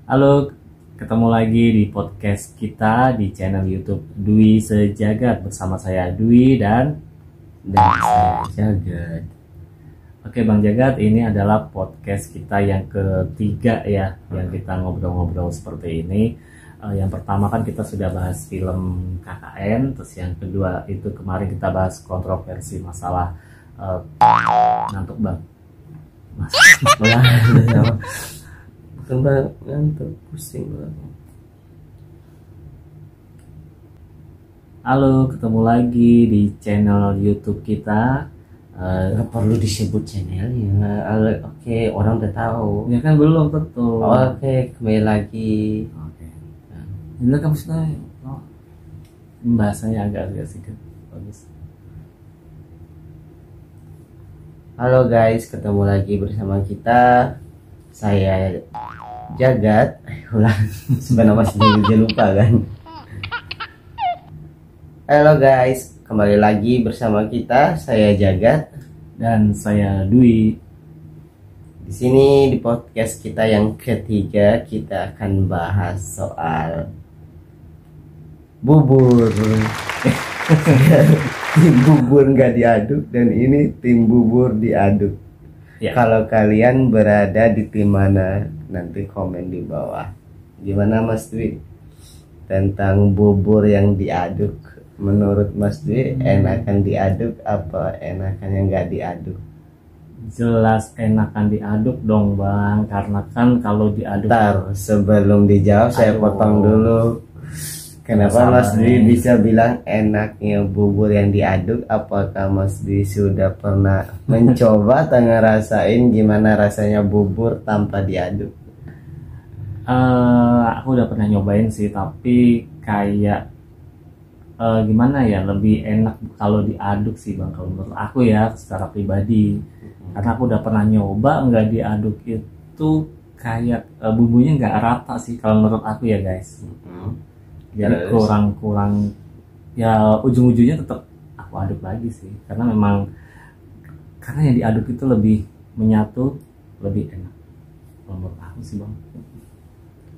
Halo, ketemu lagi di podcast kita di channel YouTube Dwi Sejagat bersama saya Dwi dan saya Jagat. Oke Bang Jagat, ini adalah podcast kita yang ketiga ya, yang kita ngobrol-ngobrol seperti ini. Yang pertama kan kita sudah bahas film KKN, terus yang kedua itu kemarin kita bahas kontroversi masalah ngantuk Bang. Tentang ngantuk, pusing banget. Halo, ketemu lagi di channel YouTube kita. Nggak perlu disebut channelnya. Oke, orang udah tahu. Ya kan belum tentu. Oke, kembali lagi. Oke. Ini kamu sudah bahasanya agak sedikit bagus. Halo guys, ketemu lagi bersama kita. Saya Jagat. Ulang, sebenarnya nama sendiri dia lupa kan. Halo guys, kembali lagi bersama kita. Saya Jagat Dan saya Dwi. di sini di podcast kita yang ketiga kita akan bahas soal bubur. Tim bubur nggak diaduk dan ini tim bubur diaduk. Ya. Kalau kalian berada di tim mana, nanti komen di bawah. Gimana Mas Dwi tentang bubur yang diaduk? Menurut Mas Dwi enakan diaduk apa enakan yang nggak diaduk? Jelas enakan diaduk dong Bang, karena kan kalau diaduk. Ntar sebelum dijawab saya Aduh. potong dulu. Kenapa Sabar Mas Dwi nih. bisa bilang enaknya bubur yang diaduk? Apakah Mas Dwi sudah pernah mencoba atau ngerasain gimana rasanya bubur tanpa diaduk? Aku udah pernah nyobain sih, tapi kayak gimana ya, lebih enak kalau diaduk sih Bang, kalau menurut aku ya secara pribadi. Karena aku udah pernah nyoba nggak diaduk itu kayak bumbunya nggak rata sih kalau menurut aku ya guys. Jadi Terus? kurang ya, ujung-ujungnya tetap aku aduk lagi sih, karena yang diaduk itu lebih menyatu, lebih enak kalau menurut aku sih Bang.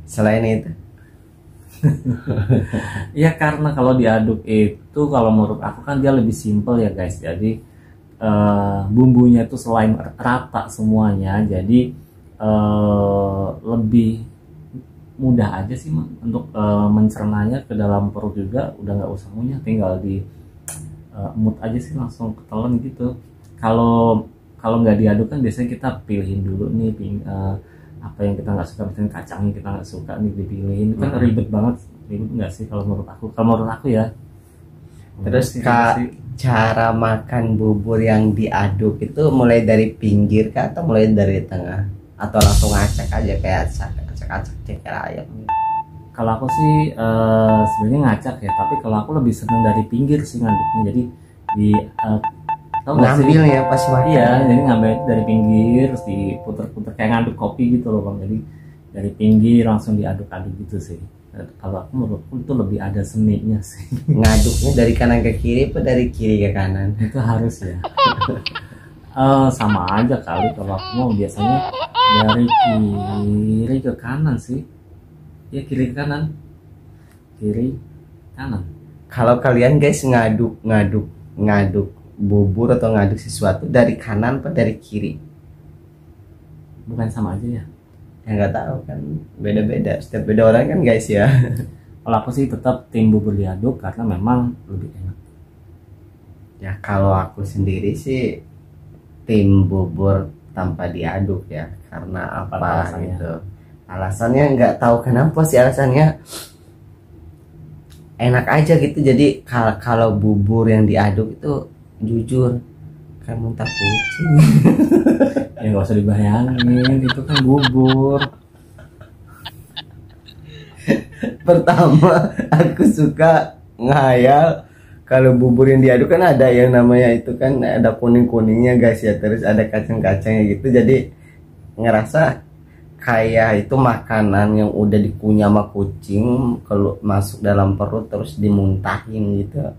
Selain itu, Ya karena kalau diaduk itu kalau menurut aku kan dia lebih simpel ya guys. Jadi bumbunya itu selain rata semuanya, jadi lebih mudah aja sih untuk mencernanya ke dalam perut juga, udah nggak usah ngunyah, tinggal di emut aja sih langsung ketelan gitu. Kalau nggak diaduk kan biasanya kita pilihin dulu nih apa yang kita nggak suka, misalnya kacangnya kita nggak suka nih dipilihin, itu kan ribet banget. Ribet nggak sih kalau menurut aku? Kalau menurut aku ya. terus Sih, Kak, sih. cara makan bubur yang diaduk itu mulai dari pinggir kah atau mulai dari tengah? Atau langsung acak aja kayak acak-acak ceker ayam? Kalau aku sih sebenarnya ngacak ya, tapi kalau aku lebih seneng dari pinggir sih ngaduknya. Jadi di tau nggak sih? Ngambil ya pas makan. Iya, jadi ngambil dari pinggir terus diputer-puter kayak ngaduk kopi gitu loh Bang. Jadi dari pinggir langsung diaduk-aduk gitu sih. Kalau aku menurutku itu lebih ada seninya sih. Ngaduknya dari kanan ke kiri apa dari kiri ke kanan? Itu harus ya. Sama aja kali, kalau aku mau biasanya dari kiri ke kanan sih. Ya kiri ke kanan. Kiri kanan. Kalau kalian guys ngaduk bubur atau ngaduk sesuatu dari kanan apa dari kiri? Bukan sama aja ya. Ya nggak tahu kan, beda-beda. Setiap beda orang kan guys ya. Kalau aku sih tetap tim bubur diaduk karena memang lebih enak. Ya kalau aku sendiri sih tim bubur tanpa diaduk ya. Karena apa Alasannya? gitu? Alasannya nggak tahu kenapa sih alasannya. Enak aja gitu. Jadi kalau bubur yang diaduk itu jujur kayak muntah kucing. Ya nggak usah dibayangin, itu kan bubur. Pertama aku suka ngayal kalau bubur yang diaduk kan ada yang namanya itu kan ada kuning-kuningnya guys ya, terus ada kacang-kacangnya gitu, jadi ngerasa kayak itu makanan yang udah dikunyah sama kucing kalau masuk dalam perut terus dimuntahin gitu.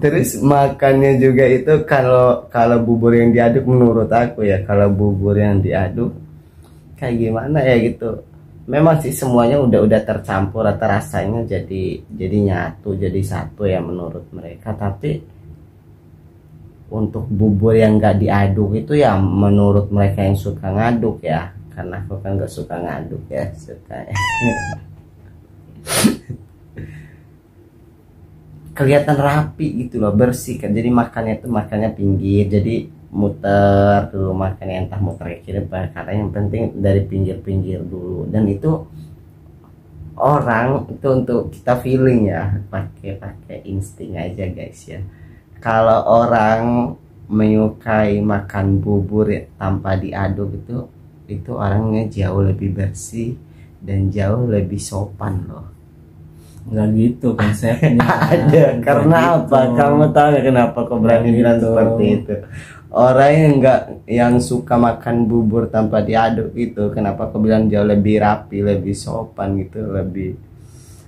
Terus makannya juga itu kalau kalau bubur yang diaduk menurut aku ya, kalau bubur yang diaduk kayak gimana ya gitu. Memang sih semuanya udah tercampur atau rasanya jadi nyatu jadi satu ya menurut mereka. Tapi untuk bubur yang nggak diaduk itu ya menurut mereka yang suka ngaduk ya, karena aku kan nggak suka ngaduk ya, suka kelihatan rapi gitu loh, bersih kan. Jadi makannya itu makannya pinggir, jadi muter dulu makannya, entah muter ke kiri karena yang penting dari pinggir-pinggir dulu. Dan itu orang itu untuk kita feeling ya, pakai insting aja guys ya. Kalau orang menyukai makan bubur ya, tanpa diaduk itu orangnya jauh lebih bersih dan jauh lebih sopan loh. Nggak gitu konsepnya. Ada, karena gitu. apa? Kamu tahu nggak kenapa kau berani bilang Gitu. seperti itu? Orang yang suka makan bubur tanpa diaduk itu, kenapa kau bilang jauh lebih rapi, lebih sopan gitu, lebih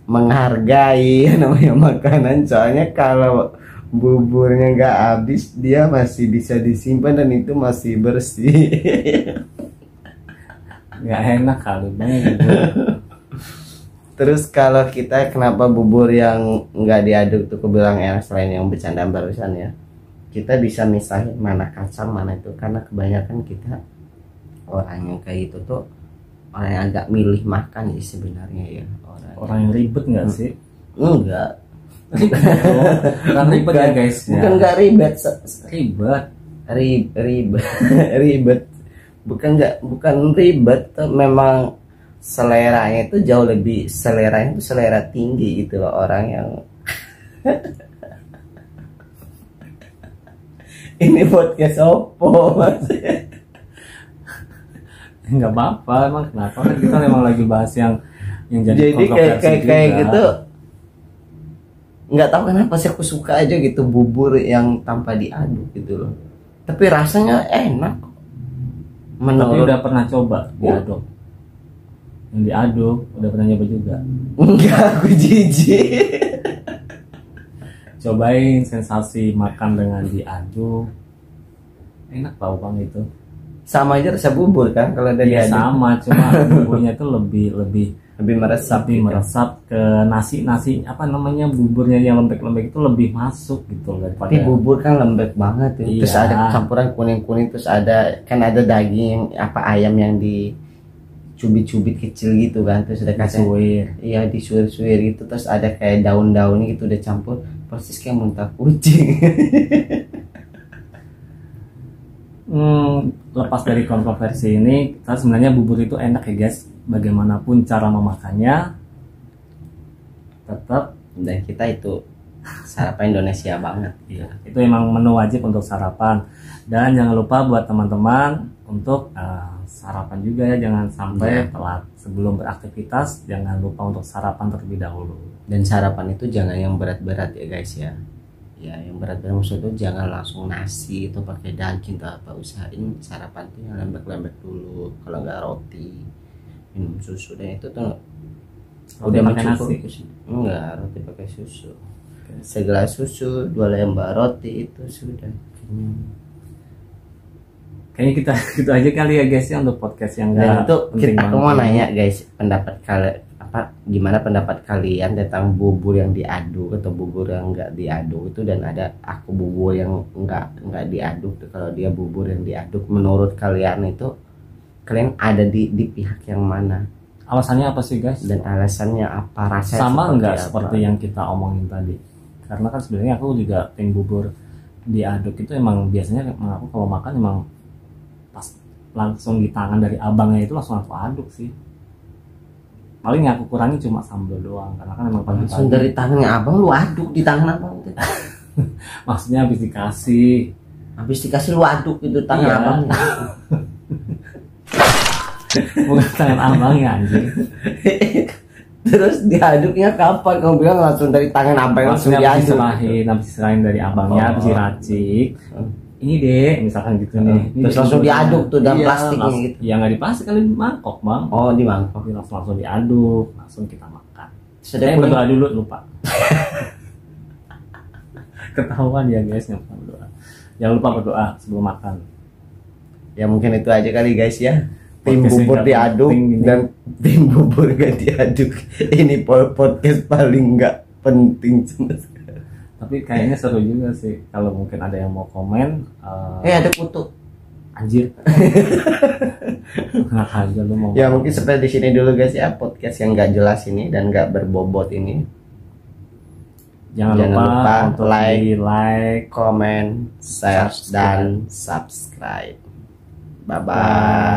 menghargai namanya makanan. Soalnya kalau buburnya nggak habis, dia masih bisa disimpan dan itu masih bersih. Nggak enak kali bang. Terus kalau kita kenapa bubur yang nggak diaduk tuh aku bilang enak, selain yang bercanda barusan ya, kita bisa misahin mana kacang mana itu, karena kebanyakan kita orang yang kayak gitu tuh orang yang agak milih makan sih sebenarnya ya, Orang yang ribet nggak sih? enggak Kan ribet ya guys. bukan nggak ribet Ribet. ribet ribet bukan ribet tuh, memang seleranya itu jauh lebih, seleranya itu selera tinggi gitu loh orang yang ini podcast opo mas. Nggak apa-apa, emang kenapa kan kita memang lagi bahas yang jadi kayak juga. gitu, nggak tahu kenapa sih aku suka aja gitu bubur yang tanpa diaduk gitu loh, tapi rasanya enak Tapi menurut. udah pernah coba diaduk? Yang diaduk udah pernah nyoba juga? Enggak, aku jijik. Cobain sensasi makan dengan diaduk, enak tau bang itu. Sama aja rasa bubur kan kalau dari Iya aduk, sama, cuma buburnya itu lebih lebih meresap gitu. meresap ke nasi apa namanya, buburnya yang lembek-lembek itu lebih masuk gitu daripada. Tapi bubur kan lembek banget ya. Terus Iya. ada campuran kuning-kuning, terus ada kan ada daging apa ayam yang dicubit-cubit kecil gitu kan, terus ada kacang, Disuir. iya disuir-suir gitu, terus ada kayak daun-daunnya gitu udah campur, persis kayak muntah kucing. Lepas dari kontroversi ini, kita sebenarnya bubur itu enak ya guys. Bagaimanapun cara memakannya, tetap Dan kita itu sarapan Indonesia banget. iya, itu emang menu wajib untuk sarapan. Dan jangan lupa buat teman-teman untuk sarapan juga ya, jangan sampai telat. Sebelum beraktivitas, jangan lupa untuk sarapan terlebih dahulu. Dan sarapan itu jangan yang berat-berat ya guys ya. Ya yang berat-berat maksudnya jangan langsung nasi itu pakai daging atau apa, usahain sarapan tuh yang lembek-lembek dulu. Kalau nggak roti, minum susu, dan itu tuh Roti udah pakai mencukup. nasi? Enggak, roti pakai susu. Segelas susu, 2 lembar roti itu sudah kenyang. Kayaknya kita gitu aja kali ya guys ya untuk podcast yang Dan enggak itu penting aku mau banget. nanya guys, pendapat kalian gimana pendapat kalian tentang bubur yang diaduk atau bubur yang enggak diaduk itu, dan ada aku bubur yang enggak diaduk. Kalau dia bubur yang diaduk, menurut kalian itu kalian ada di pihak yang mana? Alasannya apa sih guys? Dan alasannya apa? Rasanya Sama enggak apa? seperti yang kita omongin tadi? Karena kan sebenarnya aku juga tim bubur diaduk itu emang biasanya emang aku kalau makan emang pas langsung di tangan dari abangnya itu langsung aku aduk sih. Paling yang aku kurangi cuma sambal doang, karena kan emang Langsung pagi-pagi. dari tangannya abang lu aduk di tangan abang itu. Maksudnya habis dikasih. Habis dikasih lu aduk itu tangan Iya. abangnya. Bukan tangan abangnya anjing. Terus diaduknya kapan? Kamu bilang langsung dari tangan abang langsung Maksudnya habis diaduk. diserahin dari abangnya, habis diracik. Ini deh, misalkan gitu nih. Ini Terus deh langsung buburnya. diaduk tuh dalam Iya, plastiknya langsung- gitu. Ya nggak di plastik kali, di mangkok bang. Oh di mangkok. Tapi langsung diaduk, langsung kita makan. Terus ada Saya kuning. berdoa dulu, lupa. Ketahuan ya guys, nggak lupa berdoa. Jangan lupa berdoa sebelum makan. Ya mungkin itu aja kali guys ya. Tim Podcast yang bubur nggak diaduk penting ini. dan tim bubur gak diaduk. Ini podcast paling nggak penting sama sekali. Tapi kayaknya seru juga sih kalau mungkin ada yang mau komen. Ada kutu. Anjir. Enak aja lu mau. Ya mungkin sampai di sini dulu guys ya, podcast yang nggak jelas ini dan nggak berbobot ini. Jangan Jangan lupa untuk like, di like, comment, share, dan subscribe. Bye bye.